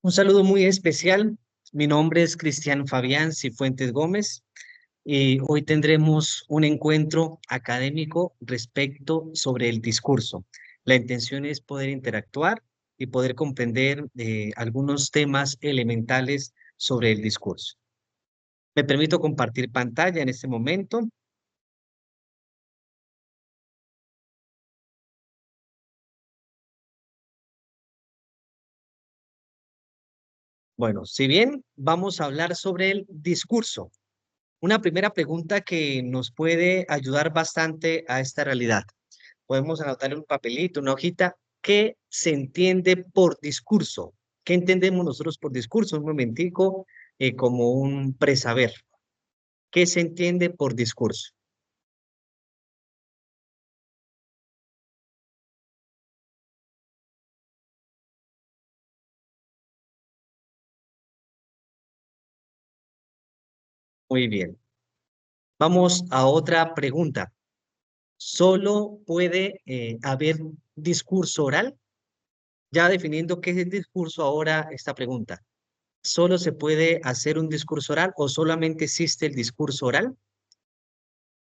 Un saludo muy especial. Mi nombre es Cristian Fabián Cifuentes Gómez y hoy tendremos un encuentro académico respecto sobre el discurso. La intención es poder interactuar y poder comprender algunos temas elementales sobre el discurso. Me permito compartir pantalla en este momento. Bueno, si bien vamos a hablar sobre el discurso, una primera pregunta que nos puede ayudar bastante a esta realidad. Podemos anotar en un papelito, una hojita, ¿qué se entiende por discurso? ¿Qué entendemos nosotros por discurso? Un momentico, como un presaber. ¿Qué se entiende por discurso? Muy bien. Vamos a otra pregunta. ¿Solo puede haber discurso oral? Ya definiendo qué es el discurso, ahora esta pregunta. ¿Solo se puede hacer un discurso oral o solamente existe el discurso oral?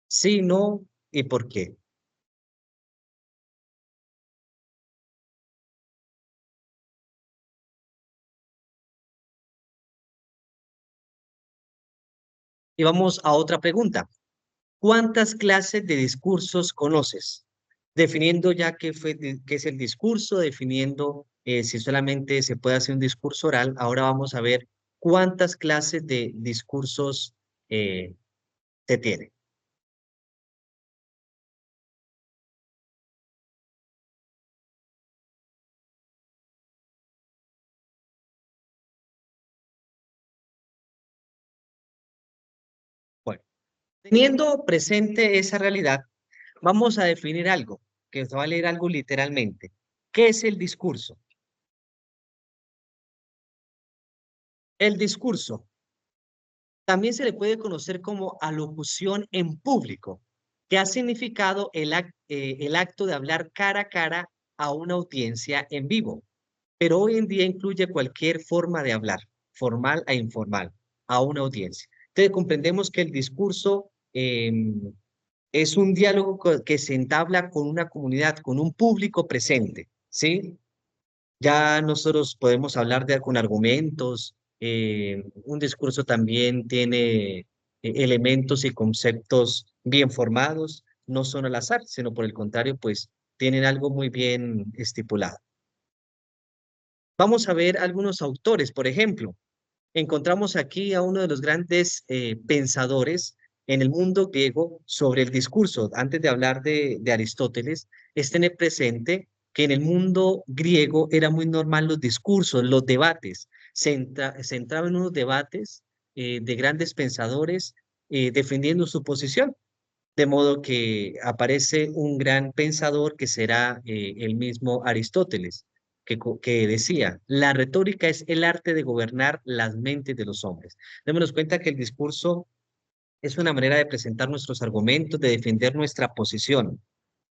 Sí, no, ¿y por qué? Y vamos a otra pregunta. ¿Cuántas clases de discursos conoces? Definiendo ya qué es el discurso, definiendo si solamente se puede hacer un discurso oral, ahora vamos a ver cuántas clases de discursos eh, se tiene. Bueno, teniendo presente esa realidad, vamos a definir algo, que se va a leer algo literalmente. ¿Qué es el discurso? El discurso también se le puede conocer como alocución en público, que ha significado el acto de hablar cara a cara a una audiencia en vivo, pero hoy en día incluye cualquier forma de hablar, formal e informal, a una audiencia. Entonces comprendemos que el discurso es un diálogo que se entabla con una comunidad, con un público presente, ¿sí? Ya nosotros podemos hablar con argumentos, un discurso también tiene elementos y conceptos bien formados, no son al azar, sino por el contrario, pues tienen algo muy bien estipulado. Vamos a ver algunos autores, por ejemplo, encontramos aquí a uno de los grandes pensadores en el mundo griego sobre el discurso. Antes de hablar de Aristóteles, es tener presente que en el mundo griego era muy normal los discursos, los debates. Se entraba en unos debates de grandes pensadores defendiendo su posición. De modo que aparece un gran pensador que será el mismo Aristóteles, que decía, la retórica es el arte de gobernar las mentes de los hombres. Démonos cuenta que el discurso es una manera de presentar nuestros argumentos, de defender nuestra posición.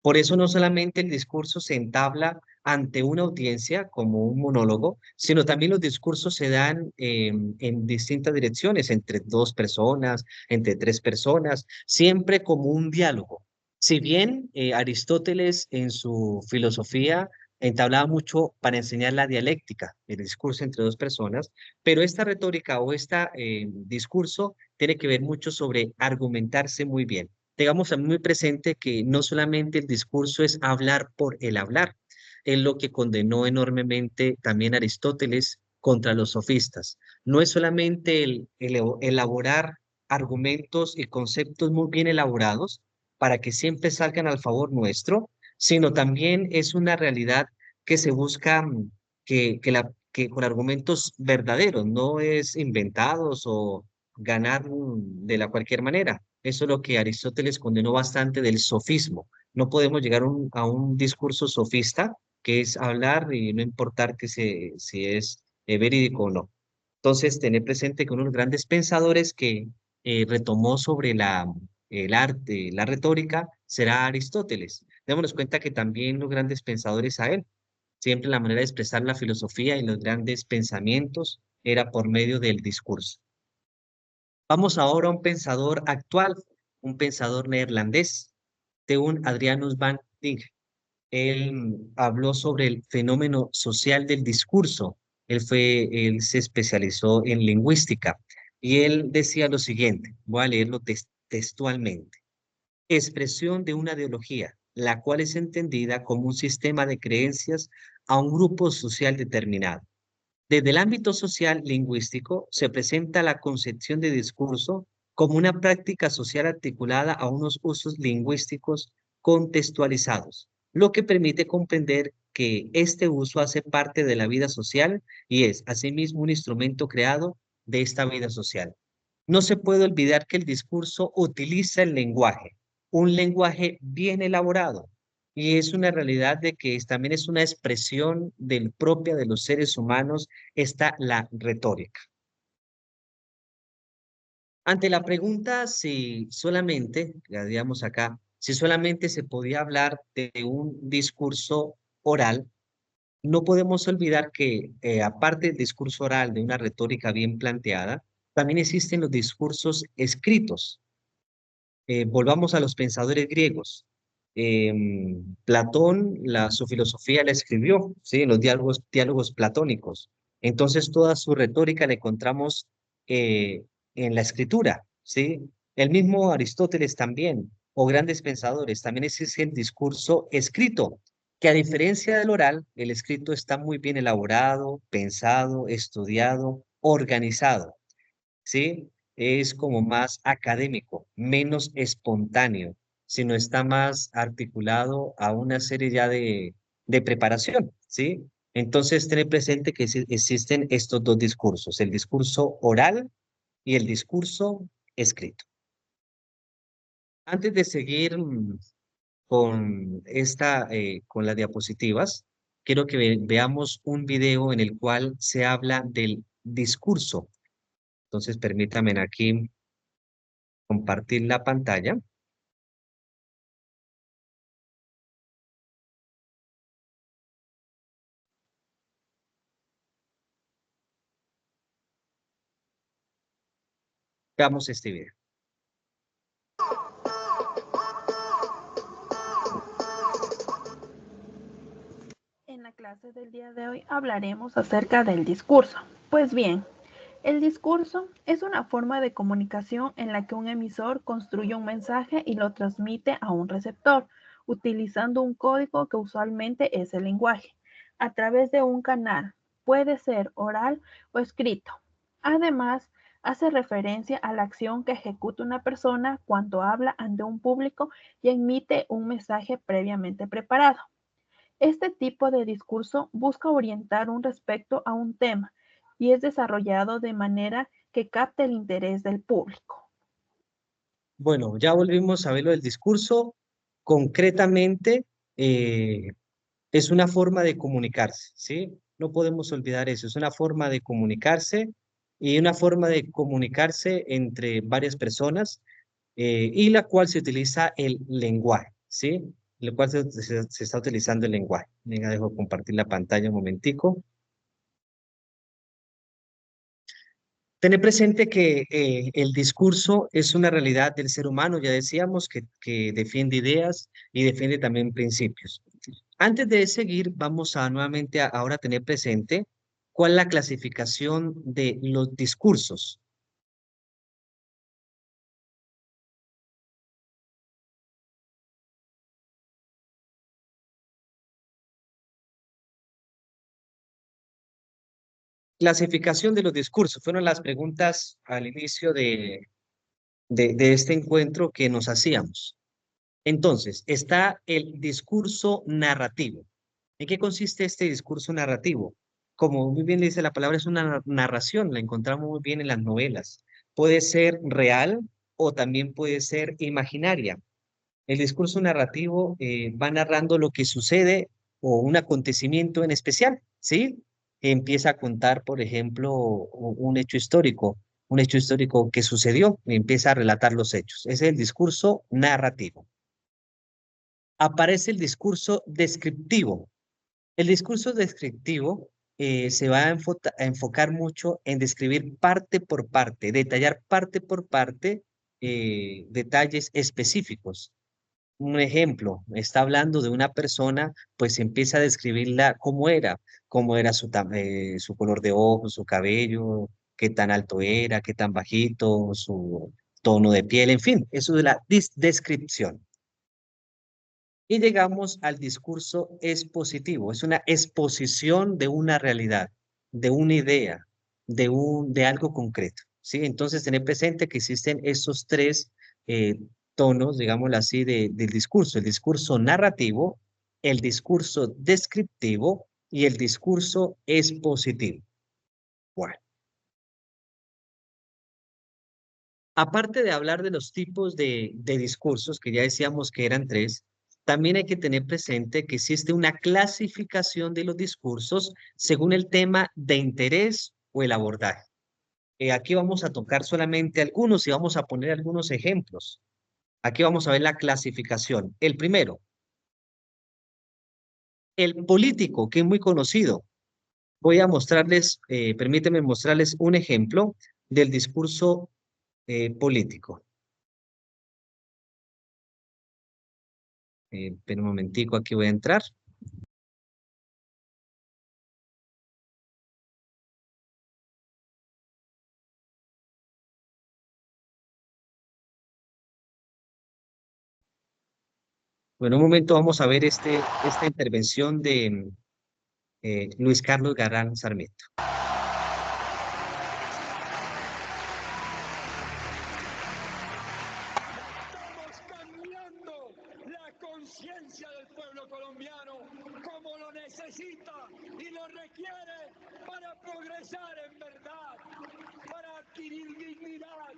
Por eso no solamente el discurso se entabla ante una audiencia como un monólogo, sino también los discursos se dan en distintas direcciones, entre dos personas, entre tres personas, siempre como un diálogo. Si bien Aristóteles en su filosofía entablaba mucho para enseñar la dialéctica, el discurso entre dos personas, pero esta retórica o este discurso tiene que ver mucho sobre argumentarse muy bien. Tengamos muy presente que no solamente el discurso es hablar por el hablar, es lo que condenó enormemente también Aristóteles contra los sofistas. No es solamente el elaborar argumentos y conceptos muy bien elaborados para que siempre salgan al favor nuestro, sino también es una realidad que se busca que con argumentos verdaderos, no es inventados o ganar de la cualquier manera. Eso es lo que Aristóteles condenó bastante del sofismo. No podemos llegar a un discurso sofista, que es hablar y no importar si es verídico o no. Entonces, tener presente que uno de los grandes pensadores que retomó sobre el arte, la retórica, será Aristóteles. Démonos cuenta que también los grandes pensadores a él Siempre la manera de expresar la filosofía y los grandes pensamientos era por medio del discurso. Vamos ahora a un pensador actual, un pensador neerlandés, Teun Adrianus van Dijk. Él habló sobre el fenómeno social del discurso. Él se especializó en lingüística y él decía lo siguiente, voy a leerlo textualmente. Expresión de una ideología, la cual es entendida como un sistema de creencias a un grupo social determinado. Desde el ámbito social lingüístico se presenta la concepción de discurso como una práctica social articulada a unos usos lingüísticos contextualizados, lo que permite comprender que este uso hace parte de la vida social y es, asimismo, un instrumento creado de esta vida social. No se puede olvidar que el discurso utiliza el lenguaje, un lenguaje bien elaborado, y es una realidad de que también es una expresión del propia de los seres humanos, está la retórica. Ante la pregunta si solamente, ya digamos acá, si solamente se podía hablar de un discurso oral, no podemos olvidar que aparte del discurso oral, de una retórica bien planteada, también existen los discursos escritos. Volvamos a los pensadores griegos. Platón, su filosofía la escribió, ¿sí? En los diálogos platónicos. Entonces, toda su retórica la encontramos en la escritura, ¿sí? El mismo Aristóteles también, o grandes pensadores, también existe el discurso escrito, que a diferencia del oral, el escrito está muy bien elaborado, pensado, estudiado, organizado. ¿Sí? Es como más académico, menos espontáneo, sino está más articulado a una serie ya de preparación, ¿sí? Entonces, tener presente que existen estos dos discursos, el discurso oral y el discurso escrito. Antes de seguir con las diapositivas, quiero que veamos un video en el cual se habla del discurso. Entonces, permítanme aquí compartir la pantalla. Veamos este video. En la clase del día de hoy hablaremos acerca del discurso. Pues bien, el discurso es una forma de comunicación en la que un emisor construye un mensaje y lo transmite a un receptor, utilizando un código que usualmente es el lenguaje, a través de un canal, puede ser oral o escrito. Además, hace referencia a la acción que ejecuta una persona cuando habla ante un público y emite un mensaje previamente preparado. Este tipo de discurso busca orientar un respecto a un tema y es desarrollado de manera que capte el interés del público. Bueno, ya volvimos a ver lo del discurso. Concretamente, eh, es una forma de comunicarse, ¿sí? No podemos olvidar eso. Es una forma de comunicarse y una forma de comunicarse entre varias personas y la cual se utiliza el lenguaje, ¿sí? El cual se está utilizando el lenguaje. Venga, dejo compartir la pantalla un momentico. Tener presente que el discurso es una realidad del ser humano, ya decíamos, que defiende ideas y defiende también principios. Antes de seguir, vamos a nuevamente ahora tener presente cuál es la clasificación de los discursos. Clasificación de los discursos fueron las preguntas al inicio de este encuentro que nos hacíamos. Entonces, está el discurso narrativo. ¿En qué consiste este discurso narrativo? Como muy bien dice la palabra, es una narración, la encontramos muy bien en las novelas. Puede ser real o también puede ser imaginaria. El discurso narrativo va narrando lo que sucede o un acontecimiento en especial, ¿sí? Empieza a contar, por ejemplo, un hecho histórico que sucedió, y empieza a relatar los hechos. Ese es el discurso narrativo. Aparece el discurso descriptivo. El discurso descriptivo se va a enfocar mucho en describir parte por parte, detallar parte por parte detalles específicos. Un ejemplo, está hablando de una persona, pues empieza a describirla cómo era su color de ojos, su cabello, qué tan alto era, qué tan bajito, su tono de piel, en fin, eso es la descripción. Y llegamos al discurso expositivo, es una exposición de una realidad, de una idea, de algo concreto, ¿sí? Entonces, tener presente que existen esos tres eh, tonos, digámoslo así, del discurso: el discurso narrativo, el discurso descriptivo y el discurso expositivo. Bueno, aparte de hablar de los tipos de discursos, que ya decíamos que eran tres, también hay que tener presente que existe una clasificación de los discursos según el tema de interés o el abordaje. Aquí vamos a tocar solamente algunos y vamos a poner algunos ejemplos. Aquí vamos a ver la clasificación. El primero, el político, que es muy conocido. Voy a mostrarles, permíteme mostrarles un ejemplo del discurso político. Espera un momentico, aquí voy a entrar. Bueno, un momento vamos a ver esta intervención de Luis Carlos Galán Sarmiento. Estamos cambiando la conciencia del pueblo colombiano como lo necesita y lo requiere para progresar en verdad, para adquirir dignidad,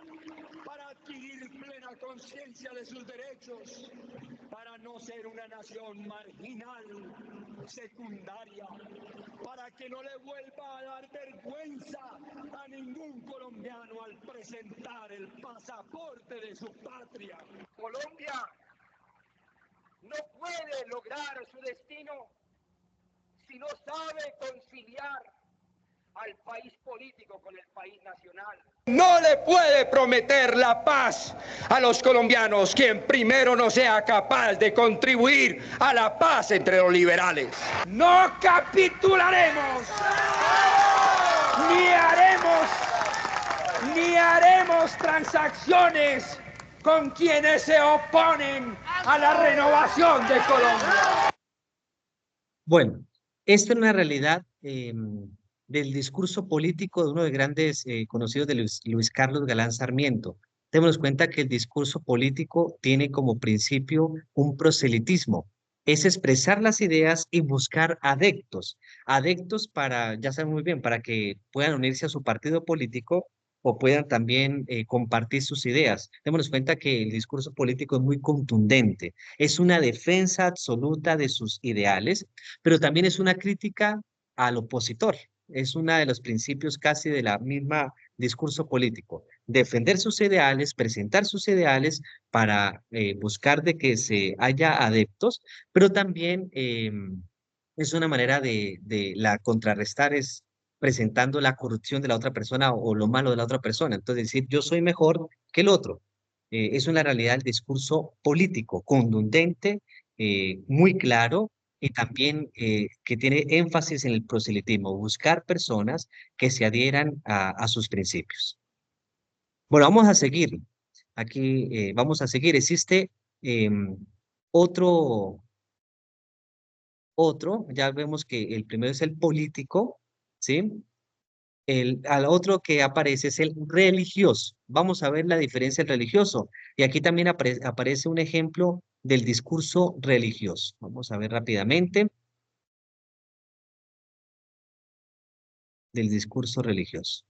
para adquirir plena conciencia de sus derechos, para no ser una nación marginal, secundaria, para que no le vuelva a dar vergüenza a ningún colombiano al presentar el pasaporte de su patria. Colombia no puede lograr su destino si no sabe conciliar al país político con el país nacional. No le puede prometer la paz a los colombianos quien primero no sea capaz de contribuir a la paz entre los liberales. No capitularemos, ni haremos transacciones con quienes se oponen a la renovación de Colombia. Bueno, esta es una realidad del discurso político de uno de los grandes conocidos de Luis Carlos Galán Sarmiento. Tenemos cuenta que el discurso político tiene como principio un proselitismo, es expresar las ideas y buscar adeptos, adeptos para, ya saben muy bien, para que puedan unirse a su partido político o puedan también compartir sus ideas. Démonos cuenta que el discurso político es muy contundente, es una defensa absoluta de sus ideales, pero también es una crítica al opositor. Es uno de los principios casi de la misma discurso político. Defender sus ideales, presentar sus ideales para buscar de que se haya adeptos, pero también es una manera de la contrarrestar, es presentando la corrupción de la otra persona o lo malo de la otra persona. Entonces, decir yo soy mejor que el otro. Es una realidad el discurso político, contundente, muy claro y también que tiene énfasis en el proselitismo, buscar personas que se adhieran a sus principios. Bueno, vamos a seguir. Aquí vamos a seguir. Existe otro, ya vemos que el primero es el político, ¿sí? Al otro que aparece es el religioso. Vamos a ver la diferencia del religioso. Y aquí también aparece un ejemplo del discurso religioso. Vamos a ver rápidamente del discurso religioso.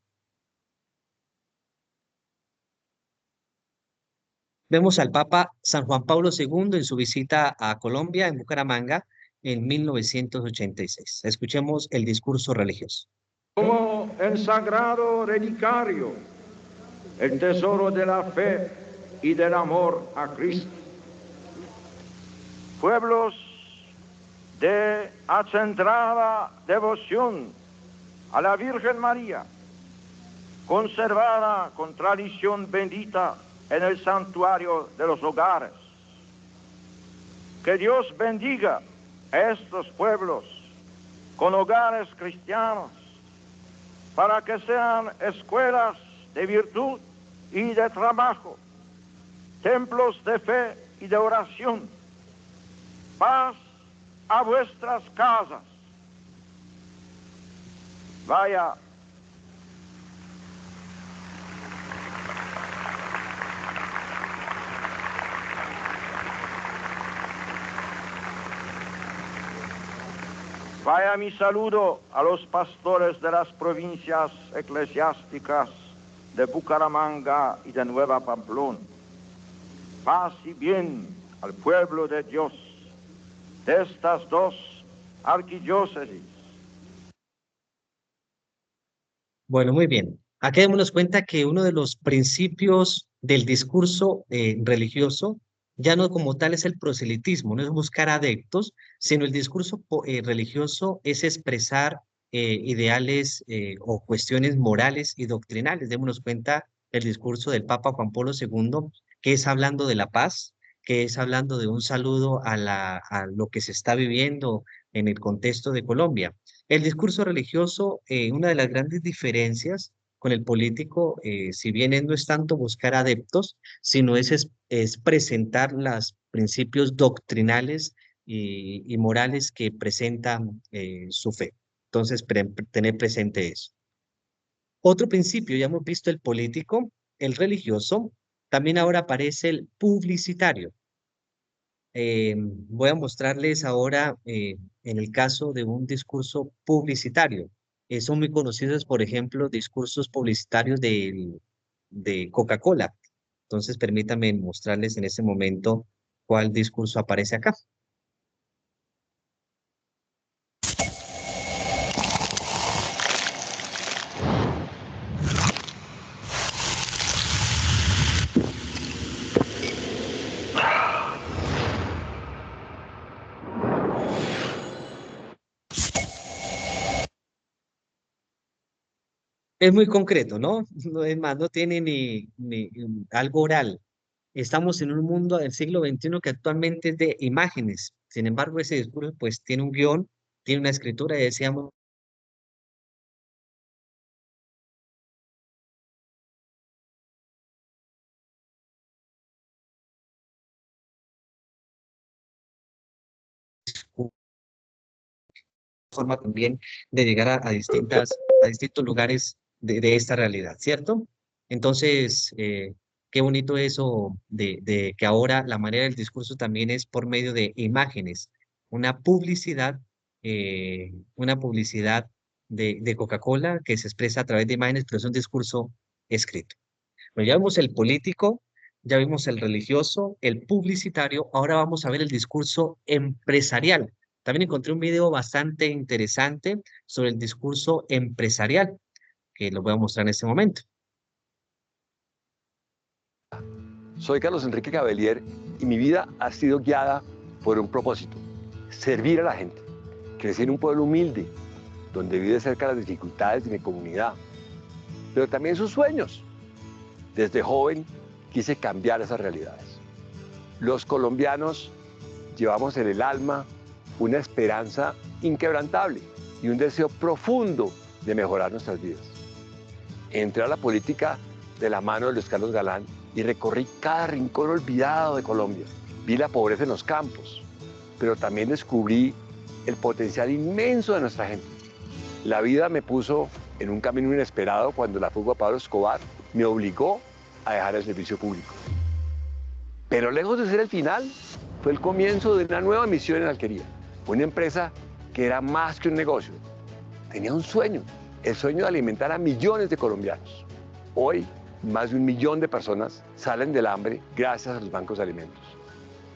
Vemos al Papa San Juan Pablo II en su visita a Colombia, en Bucaramanga, en 1986. Escuchemos el discurso religioso. Como el sagrado relicario, el tesoro de la fe y del amor a Cristo. Pueblos de acendrada devoción a la Virgen María, conservada con tradición bendita en el santuario de los hogares. Que Dios bendiga a estos pueblos con hogares cristianos, para que sean escuelas de virtud y de trabajo, templos de fe y de oración. Paz a vuestras casas. Vaya. Vaya mi saludo a los pastores de las provincias eclesiásticas de Bucaramanga y de Nueva Pamplona. Paz y bien al pueblo de Dios de estas dos arquidiócesis. Bueno, muy bien. Aquí démonos cuenta que uno de los principios del discurso religioso ya no como tal es el proselitismo, no es buscar adeptos, sino el discurso religioso es expresar ideales o cuestiones morales y doctrinales. Démonos cuenta el discurso del Papa Juan Pablo II, que es hablando de la paz, que es hablando de un saludo a lo que se está viviendo en el contexto de Colombia. El discurso religioso, una de las grandes diferencias con el político, si bien no es tanto buscar adeptos, sino es presentar los principios doctrinales y morales que presentan su fe. Entonces, tener presente eso. Otro principio, ya hemos visto el político, el religioso, también ahora aparece el publicitario. Voy a mostrarles ahora en el caso de un discurso publicitario. Son muy conocidos, por ejemplo, discursos publicitarios de Coca-Cola. Entonces, permítanme mostrarles en este momento cuál discurso aparece acá. Es muy concreto, ¿no? No es más, no tiene ni algo oral. Estamos en un mundo del siglo XXI que actualmente es de imágenes. Sin embargo, ese discurso pues tiene un guión, tiene una escritura, y decíamos, forma también de llegar a distintos lugares de esta realidad, ¿cierto? Entonces, qué bonito eso de que ahora la manera del discurso también es por medio de imágenes, una publicidad de Coca-Cola que se expresa a través de imágenes, pero es un discurso escrito. Bueno, ya vimos el político, ya vimos el religioso, el publicitario, ahora vamos a ver el discurso empresarial. También encontré un video bastante interesante sobre el discurso empresarial, que lo voy a mostrar en este momento. Soy Carlos Enrique Cabellier y mi vida ha sido guiada por un propósito: servir a la gente. Crecí en un pueblo humilde, donde vive cerca de las dificultades de mi comunidad, pero también sus sueños. Desde joven quise cambiar esas realidades. Los colombianos llevamos en el alma una esperanza inquebrantable y un deseo profundo de mejorar nuestras vidas. Entré a la política de la mano de Luis Carlos Galán y recorrí cada rincón olvidado de Colombia. Vi la pobreza en los campos, pero también descubrí el potencial inmenso de nuestra gente. La vida me puso en un camino inesperado cuando la fuga de Pablo Escobar me obligó a dejar el servicio público. Pero lejos de ser el final, fue el comienzo de una nueva misión en Alquería. Una empresa que era más que un negocio. Tenía un sueño, el sueño de alimentar a millones de colombianos. Hoy, más de 1 millón de personas salen del hambre gracias a los bancos de alimentos.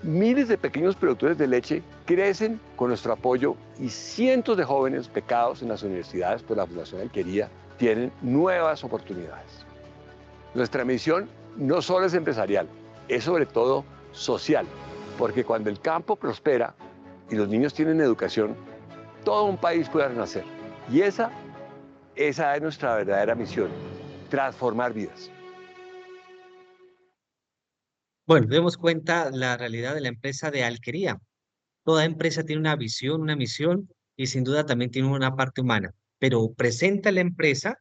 Miles de pequeños productores de leche crecen con nuestro apoyo y cientos de jóvenes becados en las universidades por la Fundación Alquería tienen nuevas oportunidades. Nuestra misión no solo es empresarial, es sobre todo social, porque cuando el campo prospera, y los niños tienen educación, todo un país puede renacer. Y esa es nuestra verdadera misión, transformar vidas. Bueno, demos cuenta la realidad de la empresa de Alquería. Toda empresa tiene una visión, una misión y sin duda también tiene una parte humana, pero presenta la empresa,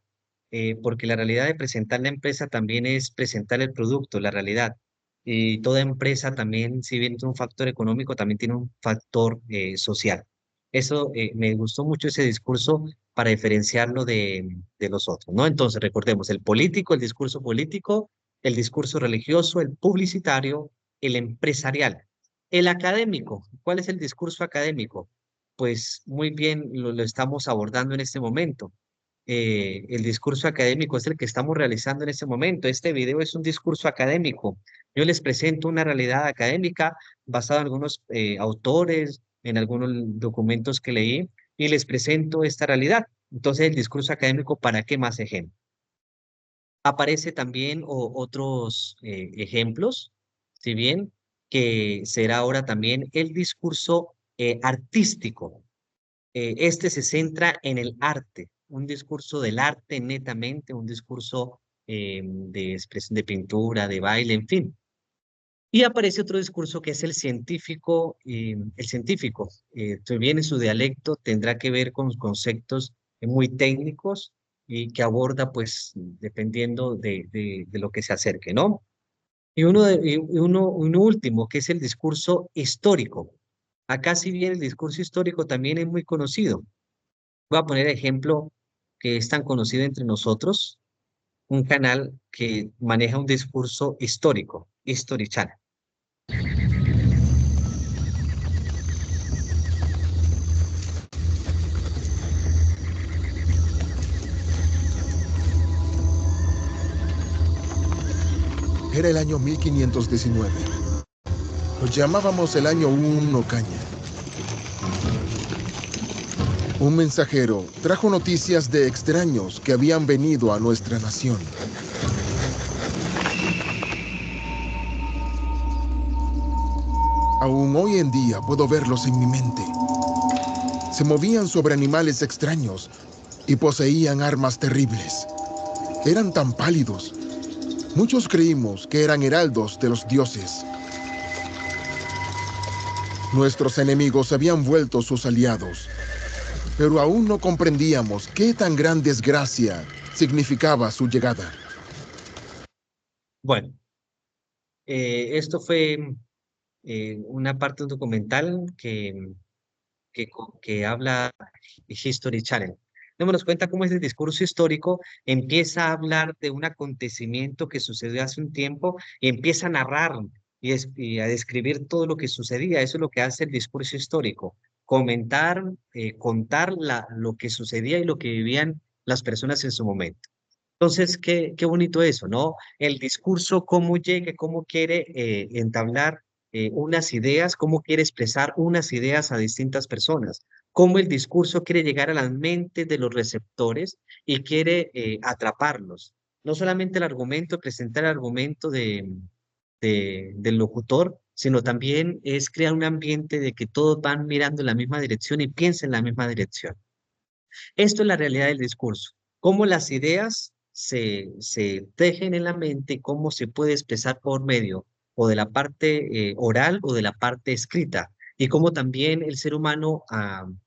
porque la realidad de presentar la empresa también es presentar el producto, la realidad. Y toda empresa también, si bien tiene un factor económico, también tiene un factor social. Eso me gustó mucho ese discurso para diferenciarlo de los otros, ¿no? Entonces, recordemos, el político, el discurso político, el discurso religioso, el publicitario, el empresarial. El académico, ¿cuál es el discurso académico? Pues muy bien lo estamos abordando en este momento. El discurso académico es el que estamos realizando en este momento. Este video es un discurso académico. Yo les presento una realidad académica basada en algunos autores, en algunos documentos que leí, y les presento esta realidad. Entonces, el discurso académico, ¿para qué más ejemplo? Aparece también otros ejemplos, si bien que será ahora también el discurso artístico. Este se centra en el arte, un discurso del arte netamente, un discurso de expresión de pintura, de baile, en fin. Y aparece otro discurso que es el científico. El científico, si bien en su dialecto tendrá que ver con conceptos muy técnicos y que aborda, pues, dependiendo de lo que se acerque, ¿no? Y uno último, que es el discurso histórico. Acá, si bien el discurso histórico también es muy conocido. Voy a poner ejemplo que es tan conocido entre nosotros, un canal que maneja un discurso histórico, History Channel. Era el año 1519. Lo llamábamos el año 1 Caña. Un mensajero trajo noticias de extraños que habían venido a nuestra nación. Aún hoy en día puedo verlos en mi mente. Se movían sobre animales extraños y poseían armas terribles. Eran tan pálidos. Muchos creímos que eran heraldos de los dioses. Nuestros enemigos habían vuelto sus aliados, pero aún no comprendíamos qué tan gran desgracia significaba su llegada. Bueno, esto fue una parte de un documental que habla History Channel. Démonos cuenta cómo ese discurso histórico empieza a hablar de un acontecimiento que sucedió hace un tiempo y empieza a narrar y a describir todo lo que sucedía. Eso es lo que hace el discurso histórico, comentar, contar lo que sucedía y lo que vivían las personas en su momento. Entonces, qué bonito eso, ¿no? El discurso, cómo llega, cómo quiere entablar unas ideas, cómo quiere expresar unas ideas a distintas personas, cómo el discurso quiere llegar a las mentes de los receptores y quiere atraparlos. No solamente el argumento, presentar el argumento del locutor, sino también es crear un ambiente de que todos van mirando en la misma dirección y piensen en la misma dirección. Esto es la realidad del discurso, cómo las ideas se tejen en la mente y cómo se puede expresar por medio o de la parte oral o de la parte escrita, y cómo también el ser humano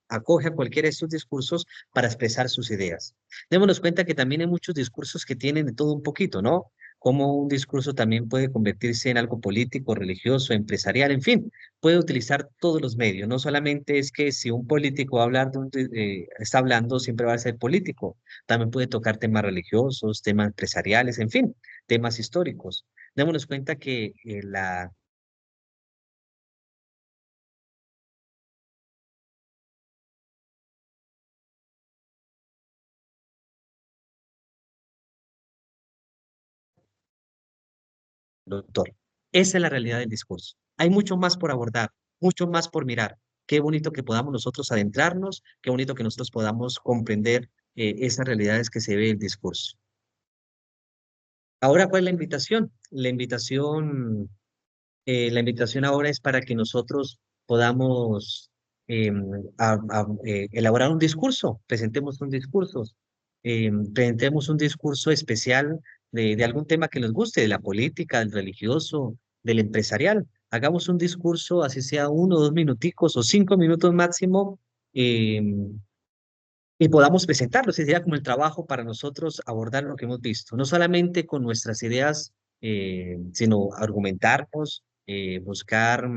acoge a cualquiera de estos discursos para expresar sus ideas. Démonos cuenta que también hay muchos discursos que tienen de todo un poquito, ¿no? Cómo un discurso también puede convertirse en algo político, religioso, empresarial, en fin, puede utilizar todos los medios. No solamente es que si un político va a hablar está hablando, siempre va a ser político. También puede tocar temas religiosos, temas empresariales, en fin, temas históricos. Démonos cuenta que la doctor, esa es la realidad del discurso. Hay mucho más por abordar, mucho más por mirar. Qué bonito que podamos nosotros adentrarnos, qué bonito que nosotros podamos comprender esas realidades que se ve el discurso. Ahora, ¿cuál es la invitación? La invitación ahora es para que nosotros podamos elaborar un discurso, presentemos un discurso especial de algún tema que nos guste, de la política, del religioso, del empresarial. Hagamos un discurso, así sea 1 o 2 minuticos o 5 minutos máximo, em, y podamos presentarlo. Ese sería como el trabajo para nosotros abordar lo que hemos visto, no solamente con nuestras ideas, sino argumentarnos, buscar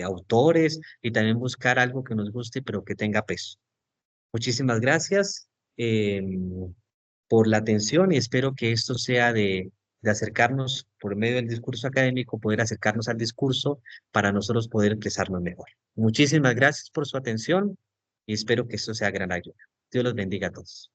autores y también buscar algo que nos guste, pero que tenga peso. Muchísimas gracias por la atención y espero que esto sea de acercarnos por medio del discurso académico, poder acercarnos al discurso para nosotros poder expresarnos mejor. Muchísimas gracias por su atención y espero que esto sea gran ayuda. Dios los bendiga a todos.